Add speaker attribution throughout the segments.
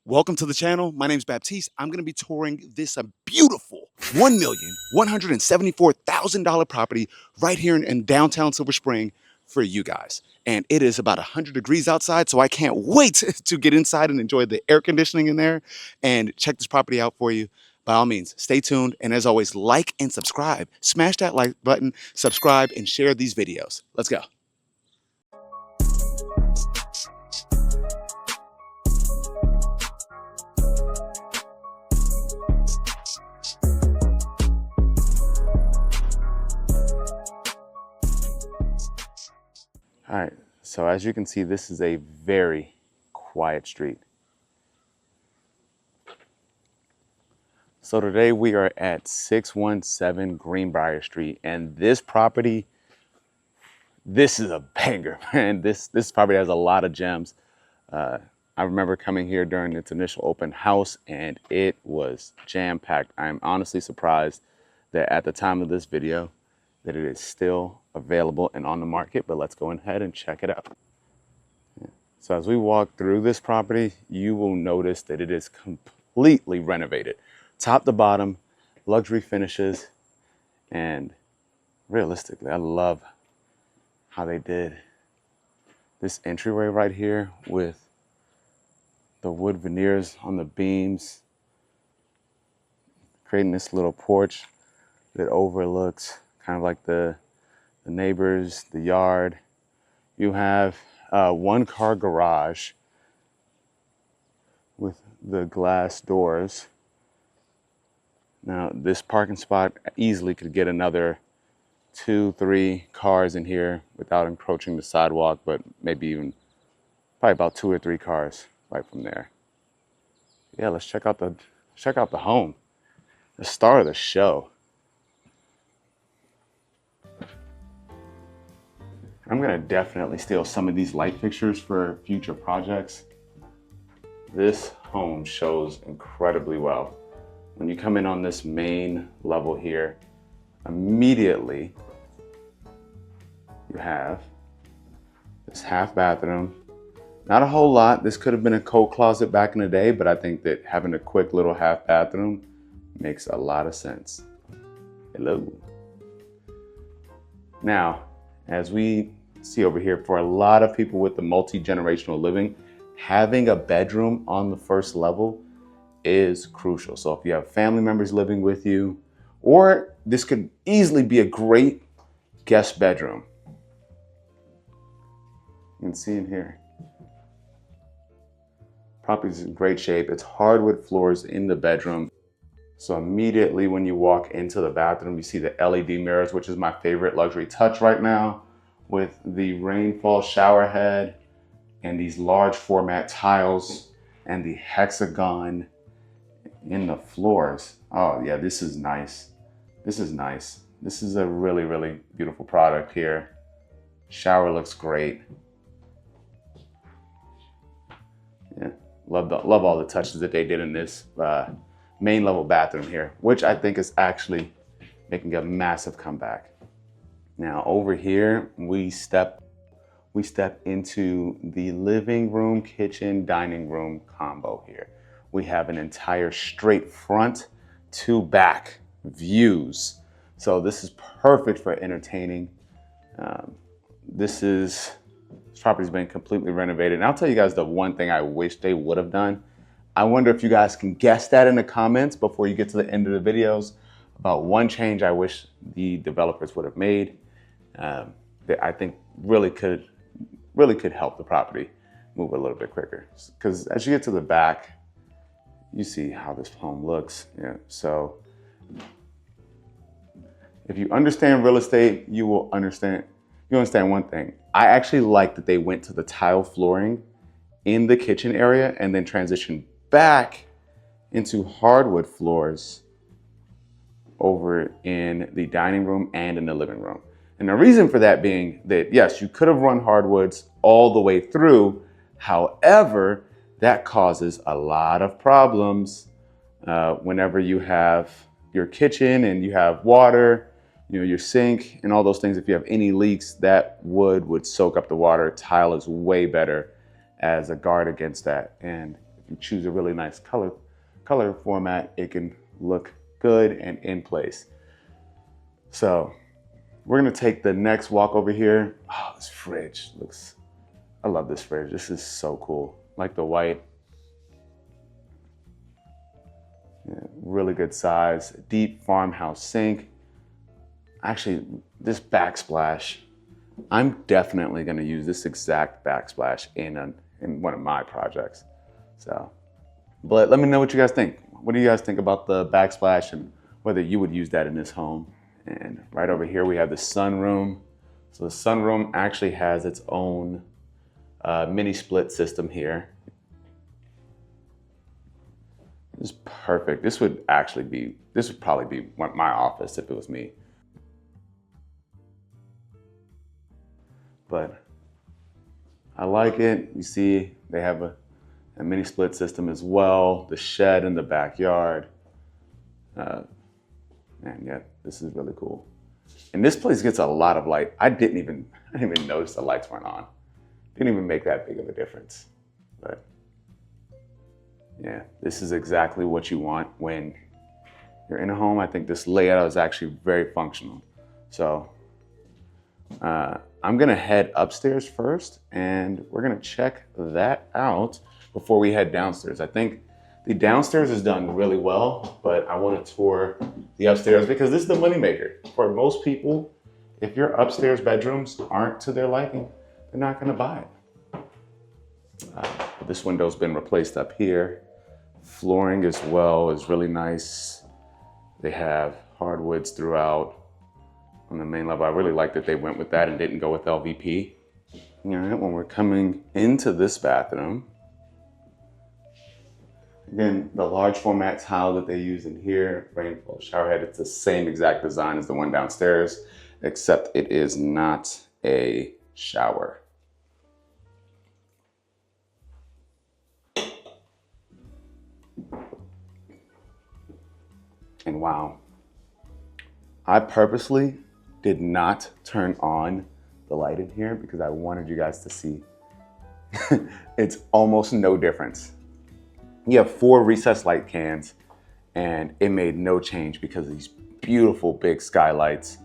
Speaker 1: Welcome to the channel. My name is Baptiste. I'm going to be touring this beautiful $1,174,000 property right here in downtown Silver Spring for you guys. And it is about 100 degrees outside, so I can't wait to get inside and enjoy the air conditioning in there and check this property out for you. By all means, stay tuned. And as always, like and subscribe. Smash that like button, subscribe, and share these videos. Let's go. All right, so as you can see, this is a very quiet street. So today we are at 617 Greenbrier Street, and this property, this is a banger, man. This property has a lot of gems. I remember coming here during its initial open house, and it was jam-packed. I'm honestly surprised that at the time of this video, that it is still available and on the market, but let's go ahead and check it out. So as we walk through this property, you will notice that it is completely renovated. Top to bottom, luxury finishes, and realistically, I love how they did this entryway right here with the wood veneers on the beams, creating this little porch that overlooks kind of like the neighbors, the yard. You have a one-car garage with the glass doors. Now, this parking spot easily could get another 2-3 cars in here without encroaching the sidewalk, but maybe even probably about 2 or 3 cars right from there. Yeah, let's check out the home, the star of the show. I'm gonna definitely steal some of these light fixtures for future projects. This home shows incredibly well. When you come in on this main level here, immediately you have this half bathroom. Not a whole lot. This could have been a coat closet back in the day, but I think that having a quick little half bathroom makes a lot of sense. Hello. Now, as we see over here, for a lot of people with the multi-generational living, having a bedroom on the first level is crucial. So if you have family members living with you, or this could easily be a great guest bedroom. You can see in here. Property's in great shape. It's hardwood floors in the bedroom. So immediately when you walk into the bathroom, you see the LED mirrors, which is my favorite luxury touch right now, with the rainfall shower head and these large format tiles and the hexagon in the floors. Oh yeah, this is nice. This is nice. This is a really, really beautiful product here. Shower looks great. Yeah, love all the touches that they did in this main level bathroom here, which I think is actually making a massive comeback. Now over here, we step into the living room, kitchen, dining room combo here. We have an entire straight front to back views. So this is perfect for entertaining. This property's been completely renovated. And I'll tell you guys the one thing I wish they would have done. I wonder if you guys can guess that in the comments before you get to the end of the videos about one change I wish the developers would have made that I think really could help the property move a little bit quicker. Because as you get to the back, you see how this home looks. Yeah. So if you understand real estate, you understand one thing. I actually like that they went to the tile flooring in the kitchen area and then transitioned back into hardwood floors over in the dining room and in the living room. And the reason for that being that, yes, you could have run hardwoods all the way through. However, that causes a lot of problems whenever you have your kitchen and you have water, your sink and all those things. If you have any leaks, that wood would soak up the water. Tile is way better as a guard against that. And if you choose a really nice color format, it can look good and in place. So we're gonna take the next walk over here. Oh, this fridge looks, I love this fridge. This is so cool. Like the white. Yeah, really good size. Deep farmhouse sink. Actually, this backsplash, I'm definitely gonna use this exact backsplash in one of my projects. So, but let me know what you guys think. What do you guys think about the backsplash and whether you would use that in this home? And right over here, we have the sunroom. So the sunroom actually has its own mini split system here. This is perfect. This would probably be my office if it was me. But I like it. You see, they have a mini split system as well. The shed in the backyard. Man, yeah, this is really cool. And this place gets a lot of light. I didn't even notice the lights weren't on. Didn't even make that big of a difference. But yeah, this is exactly what you want when you're in a home. I think this layout is actually very functional. So I'm gonna head upstairs first and we're gonna check that out before we head downstairs. I think the downstairs is done really well, but I want to tour the upstairs because this is the moneymaker. For most people, if your upstairs bedrooms aren't to their liking, they're not gonna buy it. This window's been replaced up here. Flooring as well is really nice. They have hardwoods throughout on the main level. I really like that they went with that and didn't go with LVP. All right, when we're coming into this bathroom, again, the large format tile that they use in here, rainfall shower head, it's the same exact design as the one downstairs, except it is not a shower. And wow, I purposely did not turn on the light in here because I wanted you guys to see. It's almost no difference. You have 4 recessed light cans and it made no change because of these beautiful big skylights,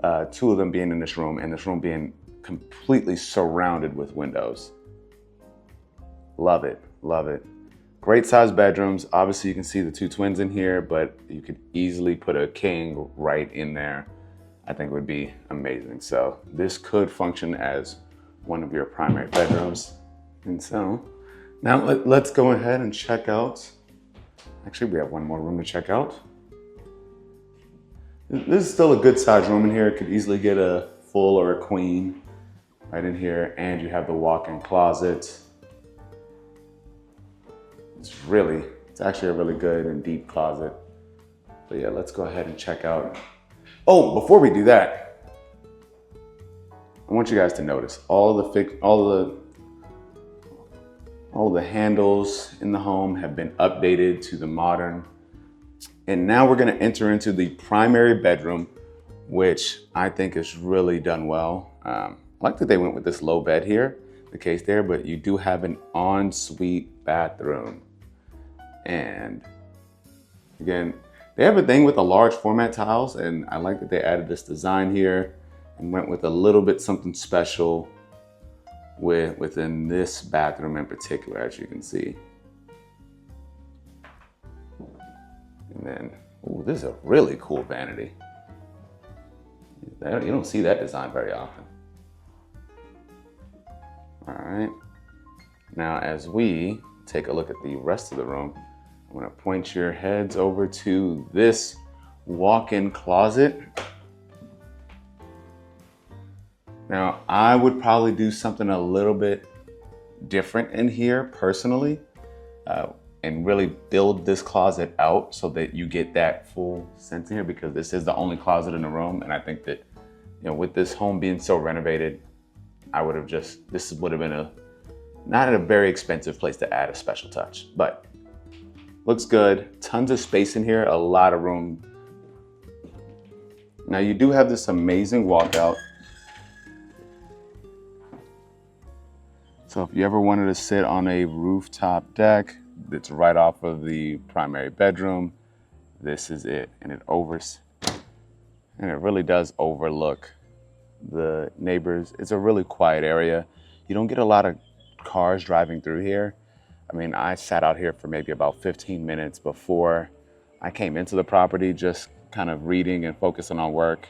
Speaker 1: 2 of them being in this room and this room being completely surrounded with windows. Love it, love it. Great sized bedrooms. Obviously you can see the 2 twins in here, but you could easily put a king right in there. I think it would be amazing. So this could function as one of your primary bedrooms. And so now let's go ahead and check out. Actually, we have one more room to check out. This is still a good sized room in here. It could easily get a full or a queen right in here. And you have the walk-in closet. It's actually a really good and deep closet. But yeah, let's go ahead and check out. Oh, before we do that, I want you guys to notice all the handles in the home have been updated to the modern. And now we're gonna enter into the primary bedroom, which I think is really done well. I like that they went with this low bed here, the case there, but you do have an ensuite bathroom. And again, they have a thing with the large format tiles, and I like that they added this design here and went with a little bit something special within this bathroom in particular, as you can see. And then, oh, this is a really cool vanity. You don't see that design very often. All right. Now, as we take a look at the rest of the room, I'm gonna point your heads over to this walk-in closet. Now, I would probably do something a little bit different in here personally, and really build this closet out so that you get that full sense in here, because this is the only closet in the room. And I think that, you know, with this home being so renovated, this would have been not a very expensive place to add a special touch, but looks good. Tons of space in here, a lot of room. Now you do have this amazing walkout. So if you ever wanted to sit on a rooftop deck, It's right off of the primary bedroom. This is it, and it really does overlook the neighbors. It's a really quiet area. You don't get a lot of cars driving through here. I mean, I sat out here for maybe about 15 minutes before I came into the property, just kind of reading and focusing on work,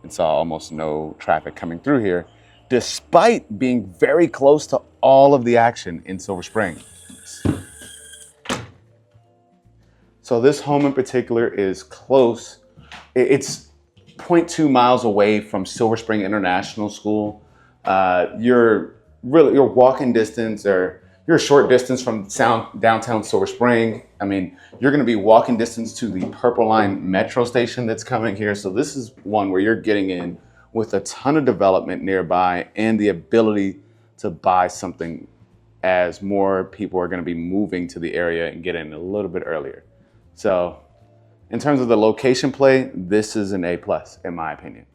Speaker 1: and saw almost no traffic coming through here, despite being very close to all of the action in Silver Spring. So this home in particular is close. It's 0.2 miles away from Silver Spring International School. You're walking distance, or you're a short distance from downtown Silver Spring. I mean, you're going to be walking distance to the Purple Line metro station that's coming here. So this is one where you're getting in with a ton of development nearby and the ability to buy something as more people are going to be moving to the area and get in a little bit earlier. So in terms of the location play, this is an A+, in my opinion.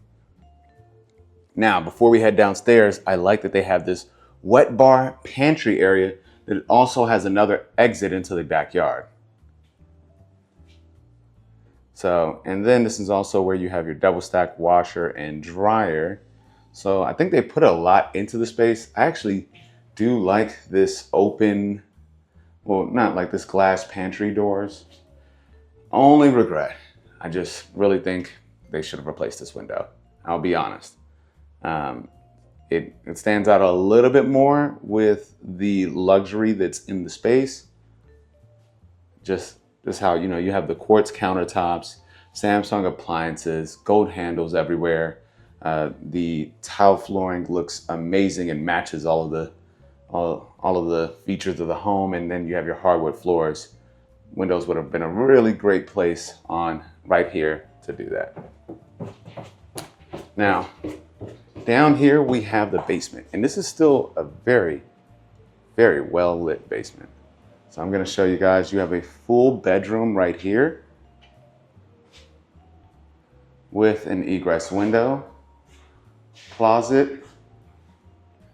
Speaker 1: Now, before we head downstairs, I like that they have this wet bar pantry area that also has another exit into the backyard. So, and then this is also where you have your double stack washer and dryer. So I think they put a lot into the space. I actually do like this open, well, not like this glass pantry doors. Only regret, I just really think they should have replaced this window. I'll be honest. It stands out a little bit more with the luxury that's in the space. Just how, you know, you have the quartz countertops, Samsung appliances, gold handles everywhere. The tile flooring looks amazing and matches all of the features of the home. And then you have your hardwood floors. Windows would have been a really great place on right here to do that. Now, down here we have the basement, and this is still a very, very well lit basement. So I'm going to show you guys, you have a full bedroom right here with an egress window, closet,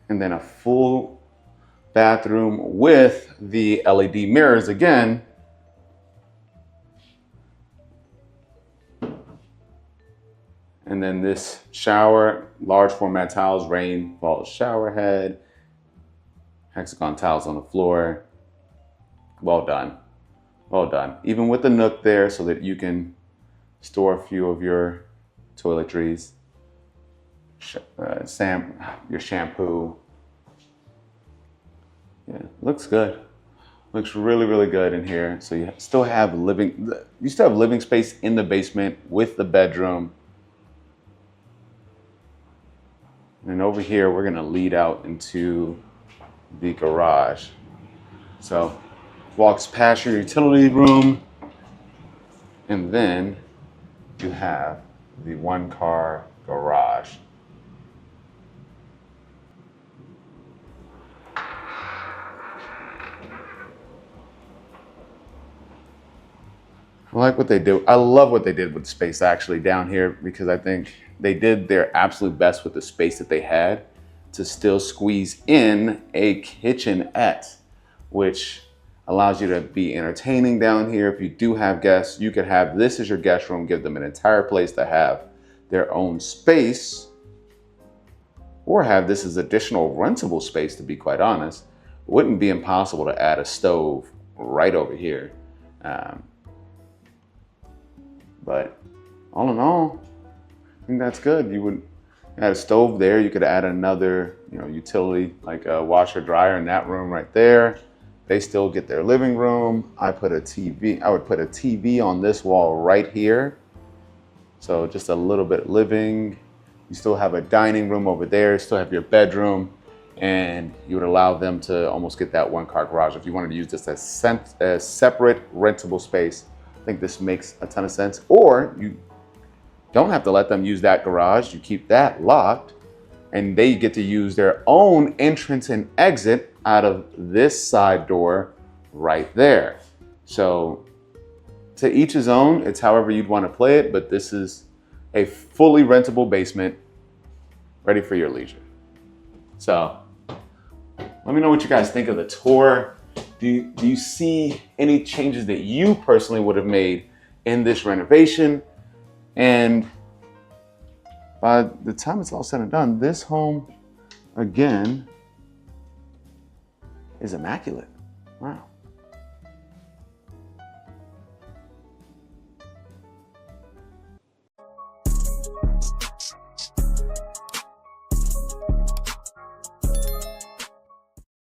Speaker 1: and then a full bathroom with the LED mirrors again. And then this shower, large format tiles, rain, fall shower head, hexagon tiles on the floor. Well done, well done. Even with the nook there so that you can store a few of your toiletries, your shampoo. Yeah, looks good. Looks really, really good in here. So you still have living space in the basement with the bedroom. And over here, we're gonna lead out into the garage. So walks past your utility room, and then you have the one-car garage. I like what they do. I love what they did with the space actually down here, because I think they did their absolute best with the space that they had to still squeeze in a kitchenette, which allows you to be entertaining down here. If you do have guests, you could have this as your guest room, give them an entire place to have their own space, or have this as additional rentable space, to be quite honest. It wouldn't be impossible to add a stove right over here. But all in all, I think that's good. You would add a stove there. You could add another, utility like a washer dryer in that room right there. They still get their living room. I would put a TV on this wall right here. So just a little bit living. You still have a dining room over there. You still have your bedroom, and you would allow them to almost get that one-car garage if you wanted to use this as separate rentable space. I think this makes a ton of sense. Or you don't have to let them use that garage. You keep that locked, and they get to use their own entrance and exit out of this side door right there. So to each his own. It's however you'd want to play it, but this is a fully rentable basement ready for your leisure. So let me know what you guys think of the tour. do you see any changes that you personally would have made in this renovation? And by the time it's all said and done, this home, again, is immaculate. Wow.